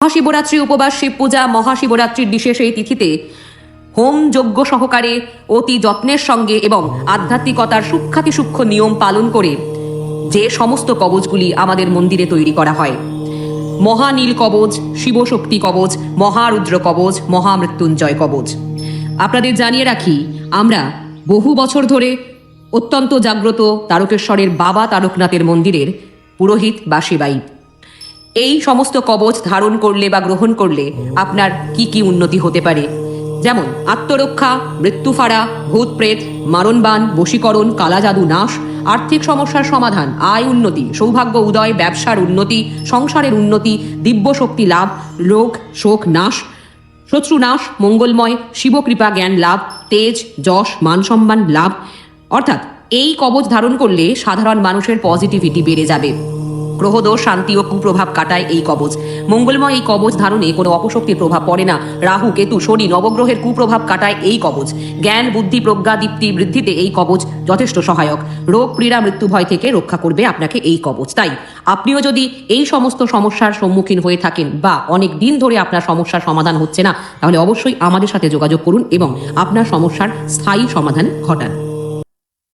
মহাশিবরাত্রি উপবাস, শিব পূজা, মহাশিবরাত্রির বিশেষ এই তিথিতে হোম যজ্ঞ সহকারে অতি যত্নের সঙ্গে এবং আধ্যাত্মিকতার সূক্ষ্মাতি সূক্ষ্ম নিয়ম পালন করে যে সমস্ত কবচগুলি আমাদের মন্দিরে তৈরি করা হয়, মহানীল কবচ, শিবশক্তি কবচ, মহারুদ্র কবচ, মহামৃত্যুঞ্জয় কবচ। আপনাদের জানিয়ে রাখি, আমরা বহু বছর ধরে অত্যন্ত জাগ্রত তারকেশ্বরের বাবা তারকনাথের মন্দিরের পুরোহিত বা সেবায়িত। এই সমস্ত কবচ ধারণ করলে বা গ্রহণ করলে আপনার কি কি উন্নতি হতে পারে, যেমন আত্মরক্ষা, মৃত্যু ফাড়া, ভূত প্রেত, মারণবান, বশীকরণ, কালাজাদু নাশ, আর্থিক সমস্যার সমাধান, আয় উন্নতি, সৌভাগ্য উদয়, ব্যবসার উন্নতি, সংসারের উন্নতি, দিব্য শক্তি লাভ, রোগ শোক নাশ, শত্রু নাশ, মঙ্গলময়, শিবকৃপা জ্ঞান লাভ, তেজ যশ মান সম্মান লাভ। অর্থাৎ এই কবচ ধারণ করলে সাধারণ মানুষের পজিটিভিটি বেড়ে যাবে। গ্রহদোষ শান্তি ও কুপ্রভাব কাটায় এই কবচ। মঙ্গলময় এই কবচ ধারণে কোনো অপশক্তির প্রভাব পড়ে না। রাহু কেতু শনি নবগ্রহের কুপ্রভাব কাটায় এই কবচ। জ্ঞান বুদ্ধি প্রজ্ঞা দীপ্তি বৃদ্ধিতে এই কবচ যথেষ্ট সহায়ক। রোগ পীড়া মৃত্যু ভয় থেকে রক্ষা করবে আপনাকে এই কবচ। তাই আপনিও যদি এই সমস্ত সমস্যার সম্মুখীন হয়ে থাকেন বা অনেক দিন ধরে আপনার সমস্যার সমাধান হচ্ছে না, তাহলে অবশ্যই আমাদের সাথে যোগাযোগ করুন এবং আপনার সমস্যার স্থায়ী সমাধান ঘটান।